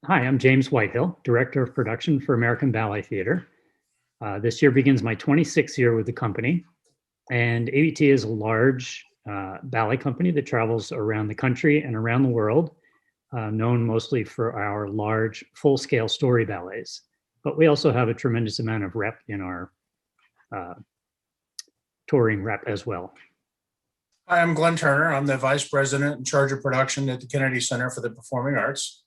Hi, I'm James Whitehill, Director of Production for American Ballet Theater. This year begins my 26th year with the company, and ABT is a large ballet company that travels around the country and around the world, known mostly for our large full-scale story ballets. But we also have a tremendous amount of rep in our uh, touring rep as well. Hi, I'm Glenn Turner. I'm the Vice President in charge of production at the Kennedy Center for the Performing Arts.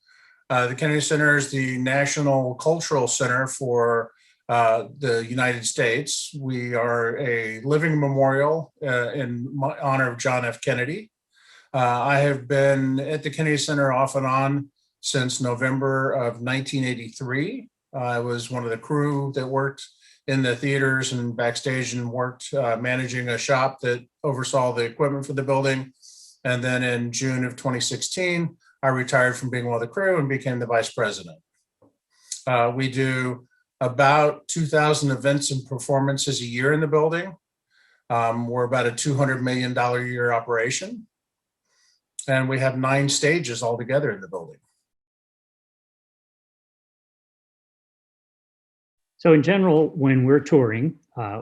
The Kennedy Center is the national cultural center for the United States. We are a living memorial in honor of John F. Kennedy. I have been at the Kennedy Center off and on since November of 1983. I was one of the crew that worked in the theaters and backstage and worked managing a shop that oversaw the equipment for the building. And then in June of 2016, I retired from being one of the crew and became the vice president. We do about 2,000 events and performances a year in the building. We're about a $200 million a year operation. And we have 9 stages altogether in the building. So in general, when we're touring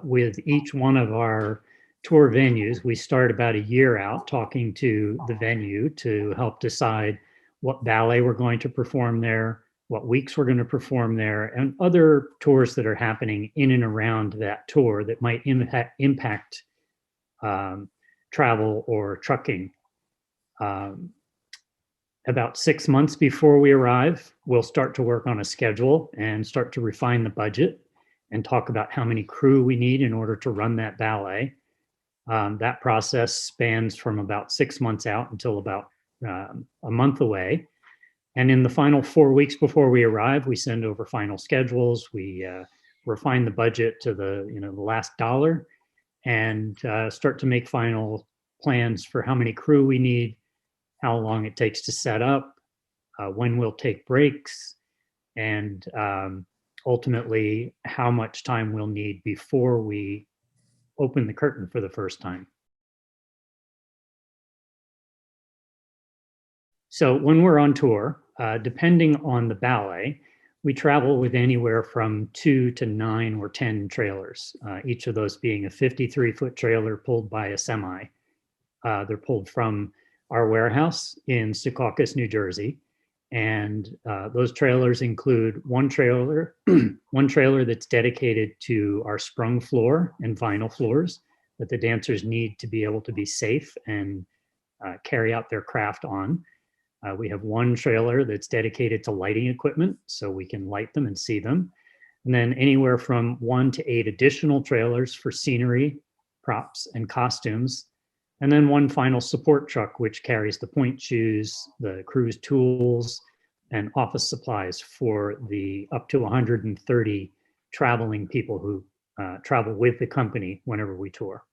with each one of our tour venues, we start about a year out talking to the venue to help decide what ballet we're going to perform there, what weeks we're going to perform there, and other tours that are happening in and around that tour that might impact travel or trucking. About 6 months before we arrive, we'll start to work on a schedule and start to refine the budget and talk about how many crew we need in order to run that ballet. That process spans from about 6 months out until about a month away. And in the final 4 weeks before we arrive, we send over final schedules. We refine the budget to the last dollar and start to make final plans for how many crew we need, how long it takes to set up, when we'll take breaks, and ultimately how much time we'll need before we open the curtain for the first time. So when we're on tour, depending on the ballet, we travel with anywhere from 2 to 9 or 10 trailers, each of those being a 53-foot trailer pulled by a semi. They're pulled from our warehouse in Secaucus, New Jersey. And those trailers include one trailer that's dedicated to our sprung floor and vinyl floors that the dancers need to be able to be safe and carry out their craft on. We have one trailer that's dedicated to lighting equipment so we can light them and see them. And then anywhere from 1 to 8 additional trailers for scenery, props, and costumes. And then one final support truck, which carries the point shoes, the crew's tools, and office supplies for the up to 130 traveling people who travel with the company whenever we tour.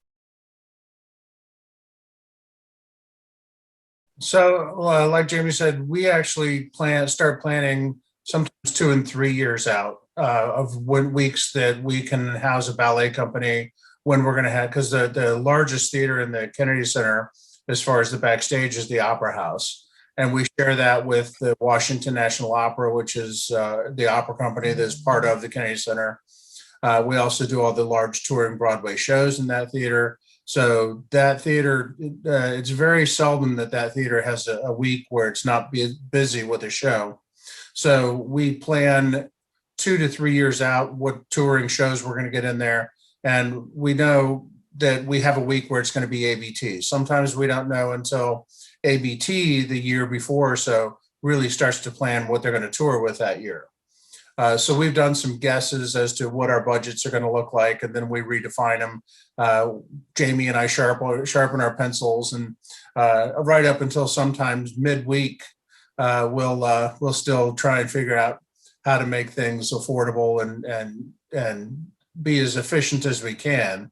So, like Jamie said, we actually start planning sometimes 2 and 3 years out of when weeks that we can house a ballet company, when we're going to have, because the largest theater in the Kennedy Center, as far as the backstage, is the Opera House. And we share that with the Washington National Opera, which is the opera company that's part of the Kennedy Center. We also do all the large touring Broadway shows in that theater. So that theater, it's very seldom that theater has a week where it's not busy with a show. So we plan 2 to 3 years out what touring shows we're going to get in there. And we know that we have a week where it's going to be ABT. Sometimes we don't know until ABT the year before or so really starts to plan what they're going to tour with that year. So we've done some guesses as to what our budgets are going to look like, and then we redefine them. Jamie and I sharpen our pencils, and right up until sometimes midweek, we'll still try and figure out how to make things affordable and be as efficient as we can.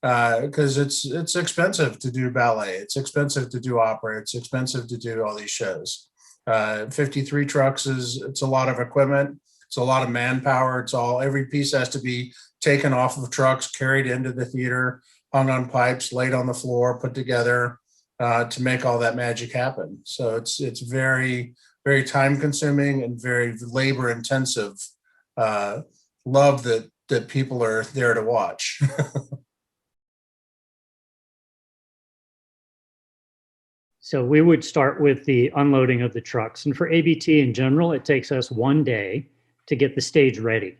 Because it's expensive to do ballet, it's expensive to do opera, it's expensive to do all these shows. 53 trucks it's a lot of equipment. It's a lot of manpower. Every piece has to be taken off of trucks, carried into the theater, hung on pipes, laid on the floor, put together to make all that magic happen. So it's very very time consuming and very labor intensive. Love that people are there to watch. So we would start with the unloading of the trucks. And for ABT in general, it takes us one day to get the stage ready.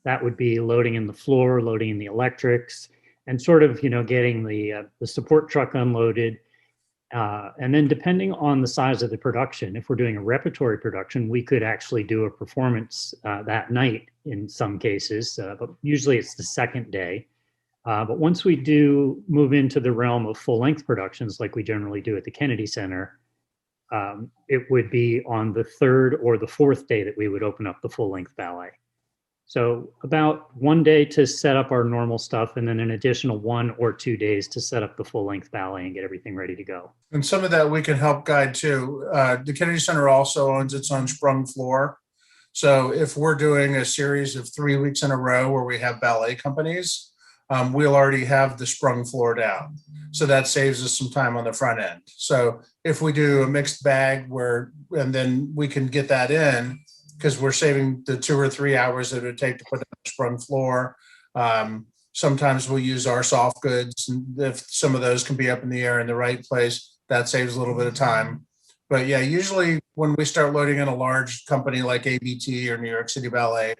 That would be loading in the floor, loading in the electrics, and sort of, getting the support truck unloaded. And then depending on the size of the production, if we're doing a repertory production, we could actually do a performance that night in some cases, but usually it's the second day. But once we do move into the realm of full-length productions, like we generally do at the Kennedy Center, it would be on the third or the fourth day that we would open up the full-length ballet. So about one day to set up our normal stuff, and then an additional 1 or 2 days to set up the full-length ballet and get everything ready to go. And some of that we can help guide too. The Kennedy Center also owns its own sprung floor. So if we're doing a series of 3 weeks in a row where we have ballet companies, we'll already have the sprung floor down. So that saves us some time on the front end. So if we do a mixed bag and then we can get that in, because we're saving the 2 or 3 hours that it would take to put in the sprung floor. Sometimes we'll use our soft goods, and if some of those can be up in the air in the right place, that saves a little bit of time. But yeah, usually when we start loading in a large company like ABT or New York City Ballet,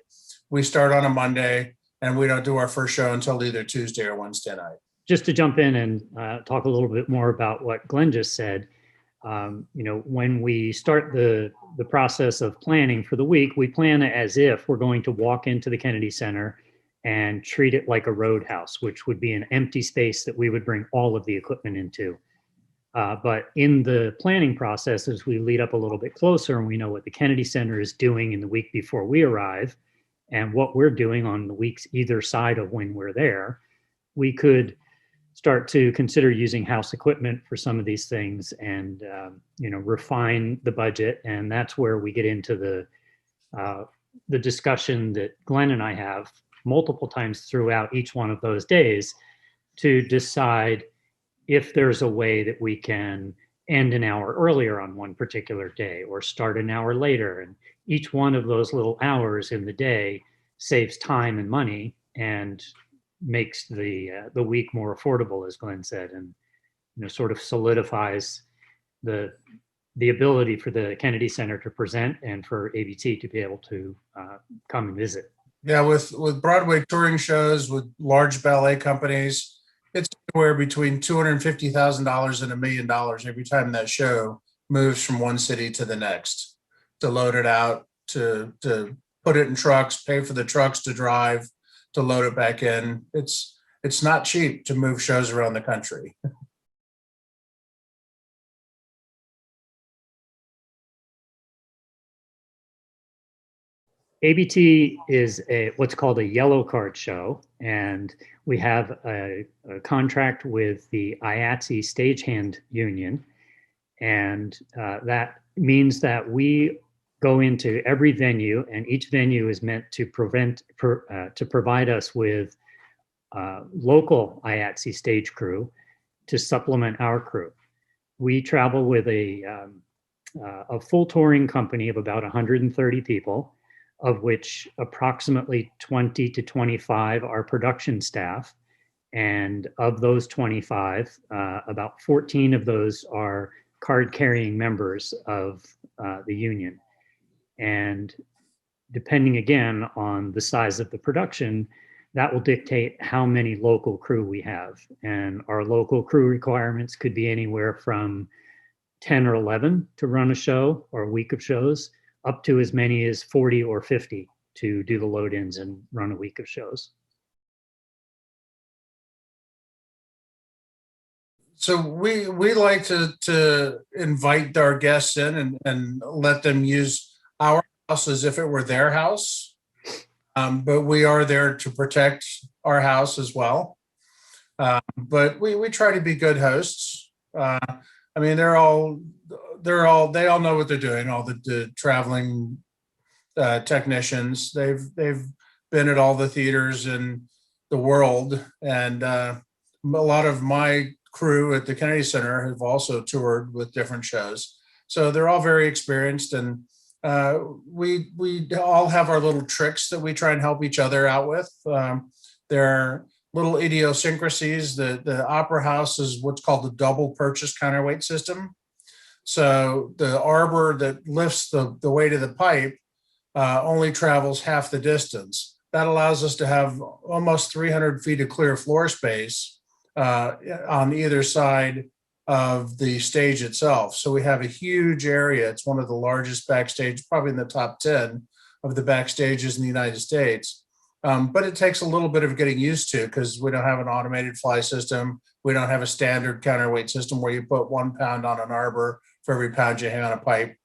we start on a Monday and we don't do our first show until either Tuesday or Wednesday night. Just to jump in and talk a little bit more about what Glenn just said, when we start the process of planning for the week, we plan it as if we're going to walk into the Kennedy Center and treat it like a roadhouse, which would be an empty space that we would bring all of the equipment into. But in the planning process, as we lead up a little bit closer and we know what the Kennedy Center is doing in the week before we arrive and what we're doing on the weeks either side of when we're there, we could start to consider using house equipment for some of these things and, refine the budget. And that's where we get into the discussion that Glenn and I have multiple times throughout each one of those days to decide if there's a way that we can end an hour earlier on one particular day or start an hour later. And each one of those little hours in the day saves time and money and makes the week more affordable, as Glenn said, and sort of solidifies the ability for the Kennedy Center to present and for ABT to be able to come and visit. Yeah, with Broadway touring shows with large ballet companies, it's anywhere between $250,000 and $1 million every time that show moves from one city to the next, to load it out, to put it in trucks, pay for the trucks to drive, to load it back in. It's not cheap to move shows around the country. ABT is what's called a yellow card show, and we have a contract with the IATSE Stagehand Union, and that means that we go into every venue, and each venue is meant to provide us with local IATSE stage crew to supplement our crew. We travel with a full touring company of about 130 people, of which approximately 20 to 25 are production staff. And of those 25, about 14 of those are card-carrying members of the union. And depending again on the size of the production, that will dictate how many local crew we have. And our local crew requirements could be anywhere from 10 or 11 to run a show or a week of shows, up to as many as 40 or 50 to do the load-ins and run a week of shows. So we like to invite our guests in and let them use our house as if it were their house. But we are there to protect our house as well. But we try to be good hosts. I mean, they all know what they're doing. All the traveling technicians, they've been at all the theaters in the world, and a lot of my crew at the Kennedy Center have also toured with different shows. So they're all very experienced, and We all have our little tricks that we try and help each other out with. There are little idiosyncrasies. The Opera House is what's called the double purchase counterweight system. So the arbor that lifts the weight of the pipe only travels half the distance. That allows us to have almost 300 feet of clear floor space on either side of the stage itself. So we have a huge area. It's one of the largest backstage, probably in the top 10 of the backstages in the United States. But it takes a little bit of getting used to because we don't have an automated fly system. We don't have a standard counterweight system where you put 1 pound on an arbor for every pound you hang on a pipe.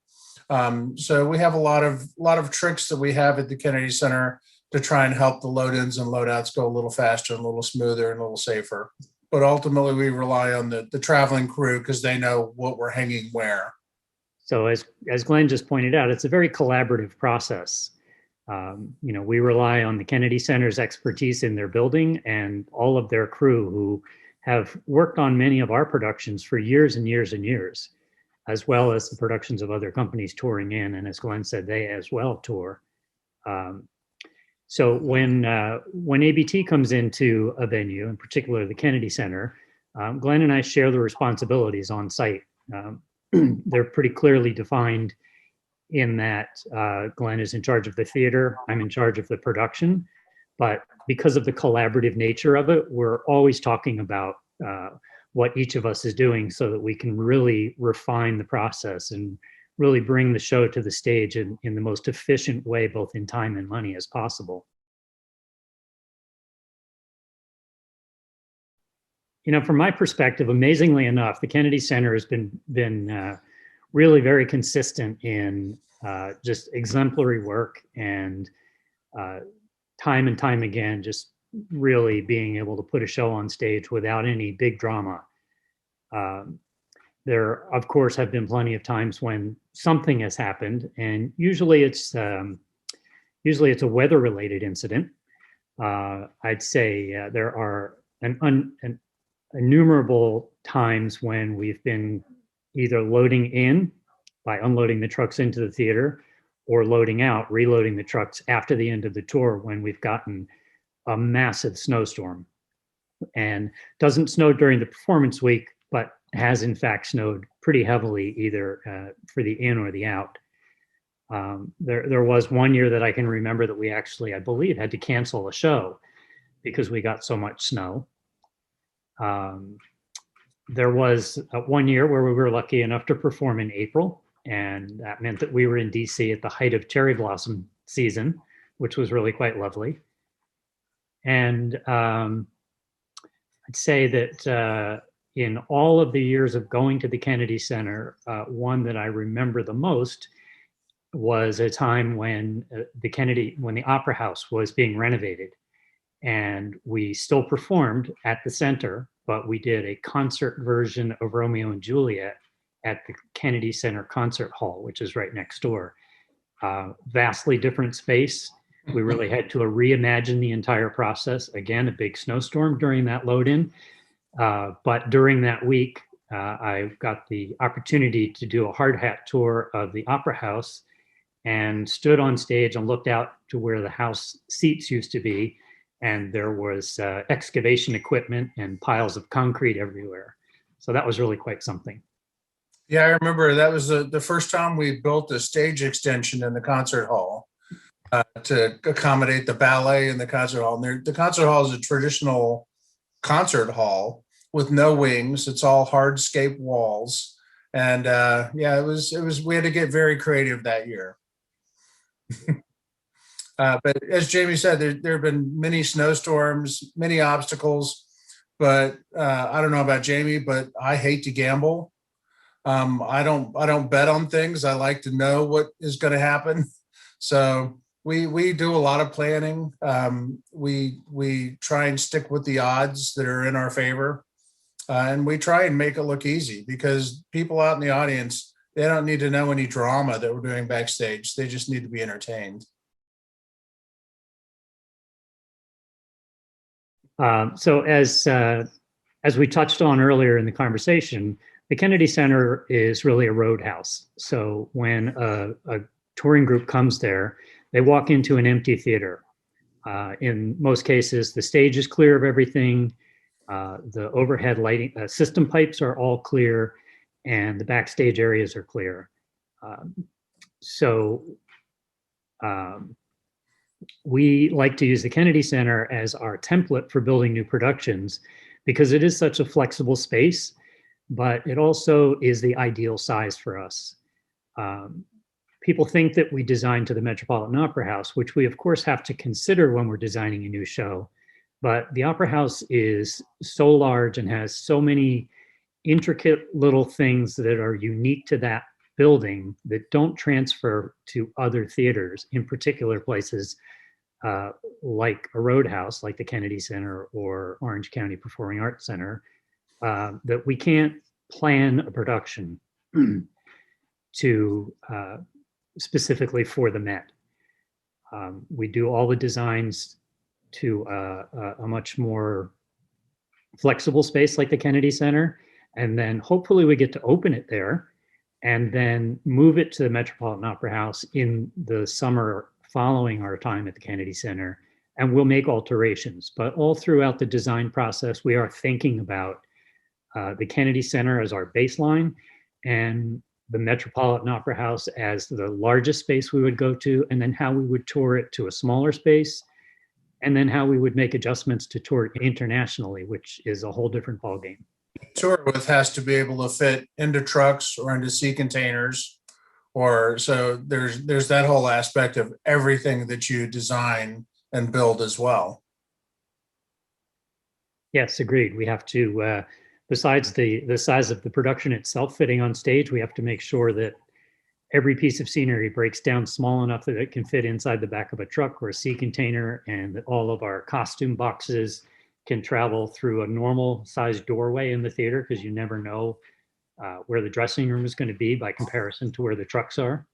So we have a lot of tricks that we have at the Kennedy Center to try and help the load-ins and load-outs go a little faster and a little smoother and a little safer. But ultimately, we rely on the traveling crew because they know what we're hanging where. So as Glenn just pointed out, it's a very collaborative process. We rely on the Kennedy Center's expertise in their building and all of their crew who have worked on many of our productions for years and years and years, as well as the productions of other companies touring in. And as Glenn said, they as well tour. So when ABT comes into a venue, in particular the Kennedy Center, Glenn and I share the responsibilities on site. They're pretty clearly defined in that Glenn is in charge of the theater, I'm in charge of the production. But because of the collaborative nature of it, we're always talking about what each of us is doing so that we can really refine the process and really bring the show to the stage in the most efficient way, both in time and money as possible. From my perspective, amazingly enough, the Kennedy Center has been really very consistent in just exemplary work and time and time again, just really being able to put a show on stage without any big drama. There, of course, have been plenty of times when something has happened, and usually it's a weather-related incident. I'd say there are innumerable times when we've been either loading in by unloading the trucks into the theater or loading out, reloading the trucks after the end of the tour when we've gotten a massive snowstorm. And doesn't snow during the performance week, but has in fact snowed pretty heavily either for the in or the out. There was one year that I can remember that we actually, I believe, had to cancel a show because we got so much snow. There was one year where we were lucky enough to perform in April, and that meant that we were in DC at the height of cherry blossom season, which was really quite lovely. And I'd say that in all of the years of going to the Kennedy Center, one that I remember the most was a time when the Opera House was being renovated. And we still performed at the center, but we did a concert version of Romeo and Juliet at the Kennedy Center Concert Hall, which is right next door. Vastly different space. We really had to reimagine the entire process. Again, a big snowstorm during that load-in. But during that week, I got the opportunity to do a hard hat tour of the Opera House and stood on stage and looked out to where the house seats used to be. And there was excavation equipment and piles of concrete everywhere. So that was really quite something. Yeah, I remember that was the first time we built a stage extension in the concert hall to accommodate the ballet in the concert hall. And the concert hall is a traditional concert hall with no wings. It's all hardscape walls. And yeah, it was, we had to get very creative that year. But as Jamie said, there have been many snowstorms, many obstacles, but I don't know about Jamie, but I hate to gamble. I don't bet on things. I like to know what is going to happen. So we do a lot of planning. We try and stick with the odds that are in our favor. And we try and make it look easy because people out in the audience, they don't need to know any drama that we're doing backstage. They just need to be entertained. So as we touched on earlier in the conversation, the Kennedy Center is really a roadhouse. So when a touring group comes there, they walk into an empty theater. In most cases, the stage is clear of everything. The overhead lighting system pipes are all clear, and the backstage areas are clear. So we like to use the Kennedy Center as our template for building new productions because it is such a flexible space, but it also is the ideal size for us. People think that we design to the Metropolitan Opera House, which we of course have to consider when we're designing a new show. But the Opera House is so large and has so many intricate little things that are unique to that building that don't transfer to other theaters, in particular places like a roadhouse, like the Kennedy Center or Orange County Performing Arts Center, that we can't plan a production to specifically for the Met. We do all the designs to a much more flexible space like the Kennedy Center, and then hopefully we get to open it there and then move it to the Metropolitan Opera House in the summer following our time at the Kennedy Center, and we'll make alterations. But all throughout the design process, we are thinking about the Kennedy Center as our baseline and the Metropolitan Opera House as the largest space we would go to, and then how we would tour it to a smaller space, and then how we would make adjustments to tour it internationally, which is a whole different ballgame. Tour with has to be able to fit into trucks or into sea containers, or so there's that whole aspect of everything that you design and build as well. Yes, agreed. We have to, besides the size of the production itself fitting on stage, we have to make sure that every piece of scenery breaks down small enough that it can fit inside the back of a truck or a sea container, and that all of our costume boxes can travel through a normal sized doorway in the theater, because you never know where the dressing room is going to be by comparison to where the trucks are.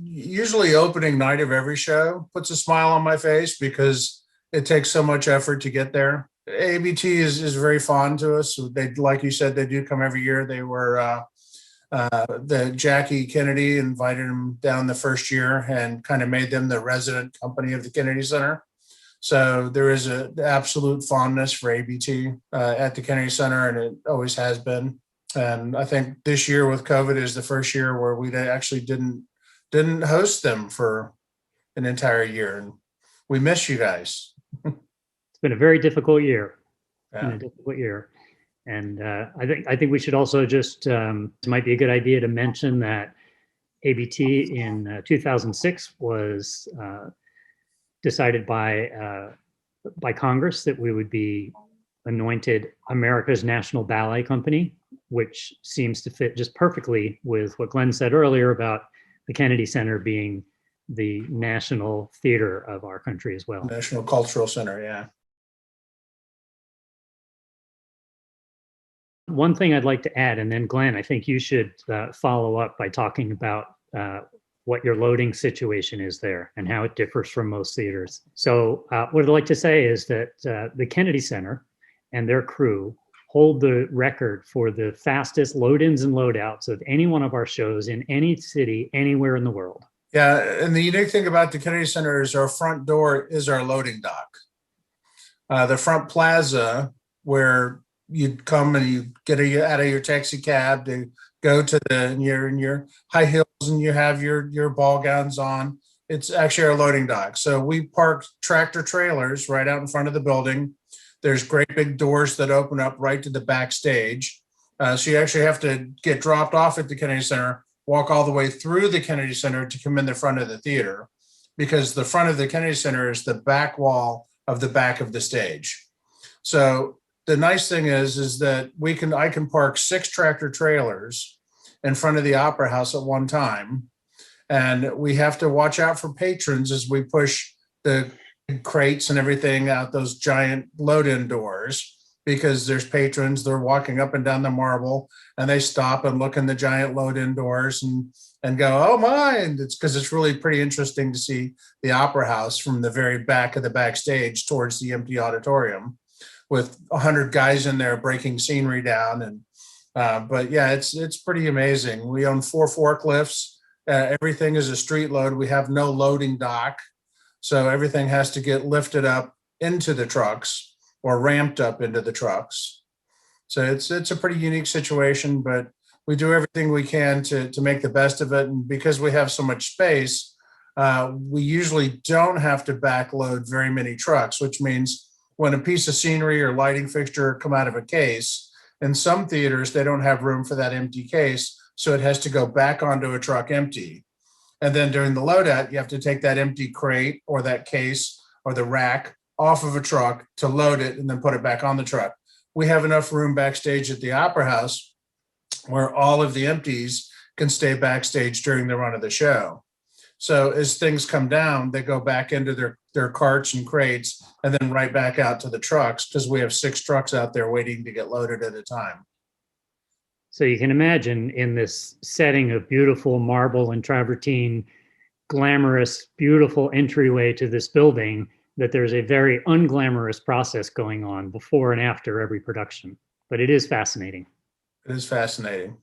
Usually opening night of every show puts a smile on my face because it takes so much effort to get there. ABT is very fond to us. They, like you said, they do come every year. They were the Jackie Kennedy invited them down the first year and kind of made them the resident company of the Kennedy Center. So there is an absolute fondness for ABT at the Kennedy Center, and it always has been. And I think this year with COVID is the first year where we actually didn't host them for an entire year, and we miss you guys. It's been a very difficult year. Yeah. A difficult year. And I think we should also just, it might be a good idea to mention that ABT in 2006 was decided by Congress that we would be anointed America's National Ballet Company, which seems to fit just perfectly with what Glenn said earlier about the Kennedy Center being the national theater of our country as well. National Cultural Center, yeah. One thing I'd like to add, and then Glenn, I think you should follow up by talking about what your loading situation is there and how it differs from most theaters. So what I'd like to say is that the Kennedy Center and their crew hold the record for the fastest load-ins and load-outs of any one of our shows in any city, anywhere in the world. Yeah, and the unique thing about the Kennedy Center is our front door is our loading dock. The front plaza where you'd come and you get out of your taxi cab to go to in your high heels and you have your ball gowns on. It's actually our loading dock. So we park tractor trailers right out in front of the building. There's great big doors that open up right to the backstage. So you actually have to get dropped off at the Kennedy Center, walk all the way through the Kennedy Center to come in the front of the theater, because the front of the Kennedy Center is the back wall of the back of the stage. So the nice thing is that I can park 6 tractor trailers in front of the Opera House at one time. And we have to watch out for patrons as we push the crates and everything out those giant load-in doors, because there's patrons, they're walking up and down the marble and they stop and look in the giant load-in doors and go, oh my, it's because it's really pretty interesting to see the Opera House from the very back of the backstage towards the empty auditorium with 100 guys in there breaking scenery down. And But yeah, it's pretty amazing. We own 4 forklifts. Everything is a street load. We have no loading dock. So everything has to get lifted up into the trucks or ramped up into the trucks. So it's a pretty unique situation, but we do everything we can to make the best of it. And because we have so much space, we usually don't have to backload very many trucks, which means when a piece of scenery or lighting fixture come out of a case, in some theaters, they don't have room for that empty case. So it has to go back onto a truck empty. And then during the loadout, you have to take that empty crate or that case or the rack off of a truck to load it and then put it back on the truck. We have enough room backstage at the Opera House where all of the empties can stay backstage during the run of the show. So as things come down, they go back into their carts and crates and then right back out to the trucks because we have 6 trucks out there waiting to get loaded at a time. So you can imagine in this setting of beautiful marble and travertine, glamorous, beautiful entryway to this building, that there's a very unglamorous process going on before and after every production. But it is fascinating. It is fascinating.